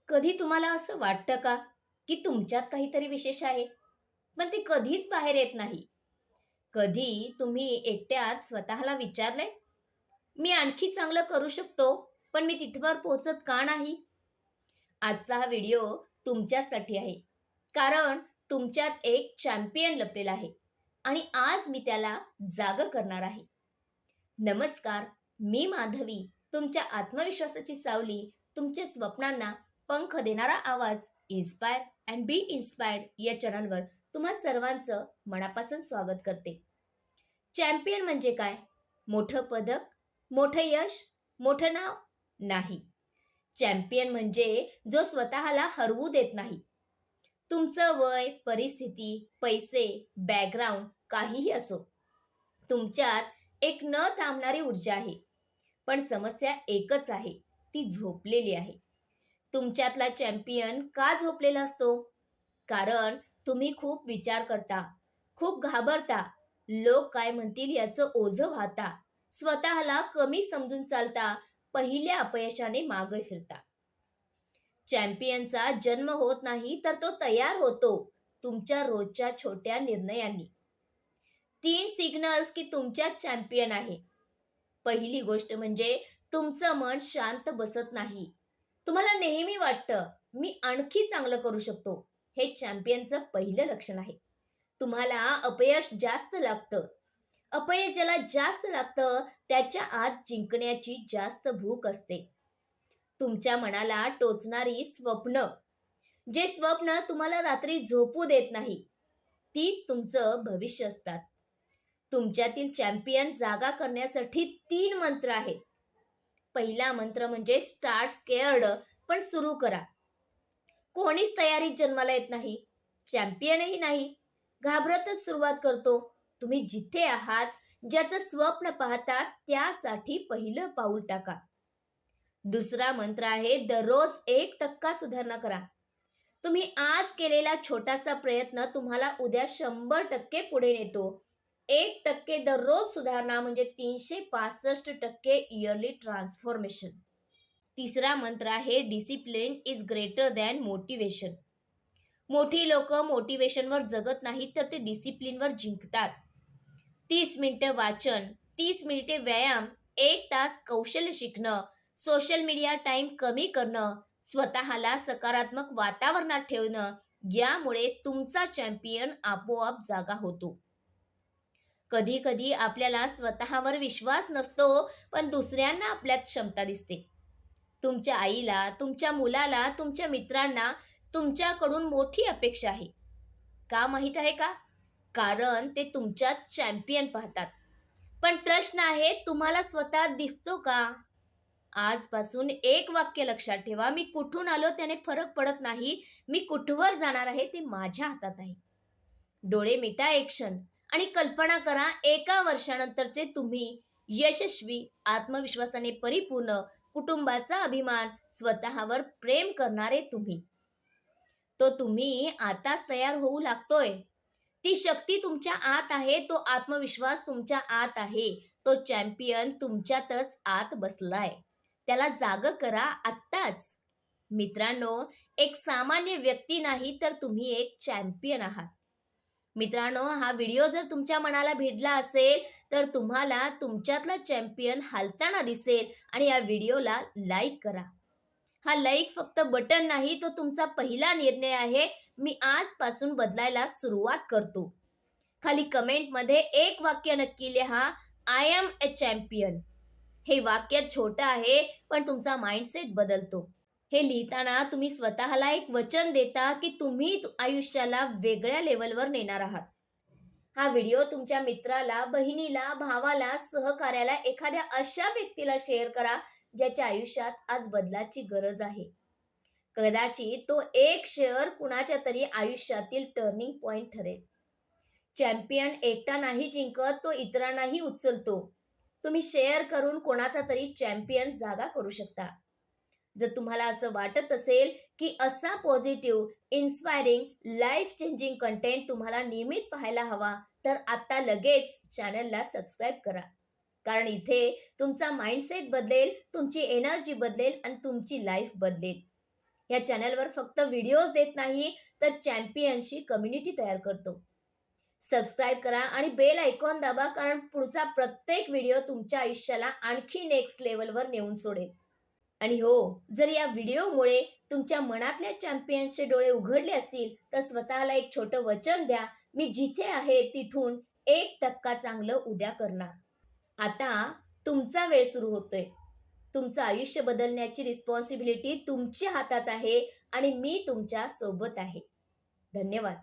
कधी तुम्हाला असं वाटतं का, की तुमच्यात काहीतरी विशेष आहे, पण ते कधीच बाहेर येत नाही? कधी तुम्ही एकट्यात स्वतःला विचारलंय, "मी आणखी चांगलं करू शकतो, पण मी तिथवर पोहोचत का नाही?" आजचा हा व्हिडिओ तुमच्यासाठी आहे. कारण तुमच्यात एक चॅम्पियन लपलेला आहे आणि आज मी त्याला जागं करणार आहे. नमस्कार, मी माधवी, तुमच्या आत्मविश्वासाची सावली, तुमच्या स्वप्नांना पंख देणारा आवाज, इन्स्पायर अँड बी इन्स्पायर्ड या चॅनलवर तुम्हा सर्वांचं मनापासून स्वागत करते. चॅम्पियन म्हणजे काय? मोठं पदक, मोठं यश, मोठं नाव? नाही. चॅम्पियन म्हणजे जो स्वतःला हरवू देत नाही. तुमचं वय, परिस्थिती, पैसे, बॅकग्राऊंड काहीही असो, तुमच्यात एक न थांबणारी ऊर्जा आहे. पण समस्या एकच आहे, ती झोपलेली आहे. तुमच्यातला चॅम्पियन का झोपलेला असतो? कारण तुम्ही खूप विचार करता, खूप घाबरता, लोक काय म्हणतील याचं ओझं वाहता, स्वतःला कमी समजून चालता, पहिल्या अपयशाने मागे फिरता. चॅम्पियनचा जन्म होत नाही, तर तो तयार होतो तुमच्या रोजच्या छोट्या निर्णयांनी. 3 सिग्नल्स की तुमच्यात चॅम्पियन आहे. पहिली गोष्ट म्हणजे तुमचं मन शांत बसत नाही. तुम्हाला नेहमी वाटतं, मी आणखी चांगलं करू शकतो. हे चॅम्पियनचं पहिलं लक्षण आहे. तुम्हाला अपयश जास्त लागतं. अपयश ज्याला जास्त लागतं, त्याच्या आत जिंकण्याची जास्त भूक असते. तुमच्या मनाला टोचणारी स्वप्न, जे स्वप्न तुम्हाला रात्री झोपू देत नाही, तीच तुमचं भविष्य असतात. तुमच्यातील चॅम्पियन जागा करण्यासाठी 3 मंत्र आहेत. पहिला मंत्र म्हणजे स्टार्ट स्केअर्ड, पण सुरू करा. कोणीच तयारीत जन्माला येत नाही. चॅम्पियनही नाही. घाबरतच सुरुवात करतो. तुम्ही जिथे आहात, ज्याचं स्वप्न पाहतात, त्यासाठी पहिलं पाऊल टाका. दुसरा मंत्र आहे दररोज 1% सुधारणा करा. तुम्ही आज केलेला छोटासा प्रयत्न तुम्हाला उद्या 100% पुढे नेतो. 1% दररोज सुधारणा म्हणजे 365% इयरली ट्रान्सफॉर्मेशन. तिसरा मंत्र आहे discipline is greater than motivation. मोठी लोक मोटिवेशनवर जगत नाहीत, तर ते डिसिप्लिनवर जिंकतात. 30 मिनिटं वाचन, 30 मिनिटे व्यायाम, 1 तास कौशल्य शिकणं, सोशल मीडिया टाइम कमी करणं, स्वतःला सकारात्मक वातावरणात ठेवणं, यामुळे तुमचा चॅम्पियन आपोआप जागा होतो. कधी कधी आपल्याला स्वतःवर विश्वास नसतो, पण दुसऱ्यांना आपल्यात क्षमता दिसते. तुमच्या आईला, तुमच्या मुलाला, तुमच्या मित्रांना तुमच्याकडून मोठी अपेक्षा आहे. का माहीत आहे का? कारण ते तुमच्यात चॅम्पियन पाहतात. पण प्रश्न आहे, तुम्हाला स्वतः दिसतो का? आजपासून एक वाक्य लक्षात ठेवा, मी कुठून आलो त्याने फरक पडत नाही, मी कुठवर जाणार आहे ते माझ्या हातात आहे. डोळे मिटा एक क्षण आणि कल्पना करा, 1 वर्षानंतरचे तुम्ही यशस्वी, आत्मविश्वासाने परिपूर्ण, कुटुंबाचा अभिमान, स्वतःवर प्रेम करणारे तुम्ही. तो तुम्ही आताच तयार होऊ लागतोय. ती शक्ती तुमच्या आत आहे, तो आत्मविश्वास तुमच्या आत आहे, तो चॅम्पियन तुमच्यातच आत बसलाय. त्याला जागं करा आत्ताच. मित्रांनो, एक सामान्य व्यक्ती नाही, तर तुम्ही एक चॅम्पियन आहात. मित्रांनो, हा व्हिडिओ जर तुमच्या मनाला भिडला असेल, तर तुम्हाला तुमच्यातला चॅम्पियन हालताना दिसेल आणि या व्हिडिओला लाईक करा. हा लाईक फक्त बटन नाही, तो तुमचा पहिला निर्णय आहे. मी आजपासून बदलायला सुरुवात करतो. खाली कमेंटमध्ये एक वाक्य नक्की लिहा, आय एम अ चॅम्पियन. हे वाक्य छोटं आहे, पण तुमचा माइंडसेट बदलतो. हे लिहिताना तुम्ही स्वतःला एक वचन देता, की तुम्ही आयुष्याला वेगळ्या लेवलवर नेणार आहात. हा व्हिडिओ तुमच्या मित्राला, बहिणीला, भावाला, सहकार्याला, एखाद्या अशा व्यक्तीला शेअर करा, ज्याच्या आयुष्यात आज बदलाची गरज आहे. कदाचित तो एक शेअर कुणाच्या तरी आयुष्यातील टर्निंग पॉइंट ठरेल. चॅम्पियन एकटा नाही जिंकत, तो इतरांनाही उचलतो. तुम्ही शेअर करून कोणाचा तरी चॅम्पियन जागा करू शकता. जर तुम्हाला असं वाटत असेल की असा positive, inspiring, life changing content तुम्हाला नियमित पाहायला हवा, तर आता लगेच चॅनलला सबस्क्राईब करा. कारण इथे तुमचा माइंडसेट बदलेल, तुमची एनर्जी बदलेल आणि तुमची लाईफ बदलेल. या चॅनलवर फक्त व्हिडिओज देत नाही, तर चॅम्पियनची कम्युनिटी तयार करतो. सबस्क्राईब करा आणि बेल आयकॉन दाबा, कारण पुढचा प्रत्येक व्हिडिओ तुमच्या आयुष्याला आणखी नेक्स्ट लेवलवर नेऊन सोडेल. आणि हो, जर या व्हिडिओमुळे तुमच्या मनातल्या चॅम्पियन्सचे डोळे उघडले असतील, तर स्वतःला एक छोटं वचन द्या, मी जिथे आहे तिथून 1% चांगलं उद्या करणार. आता तुमचा वेळ सुरू होतोय. तुमचं आयुष्य बदलण्याची रिस्पॉन्सिबिलिटी तुमच्या हातात आहे आणि मी तुमच्या सोबत आहे. धन्यवाद.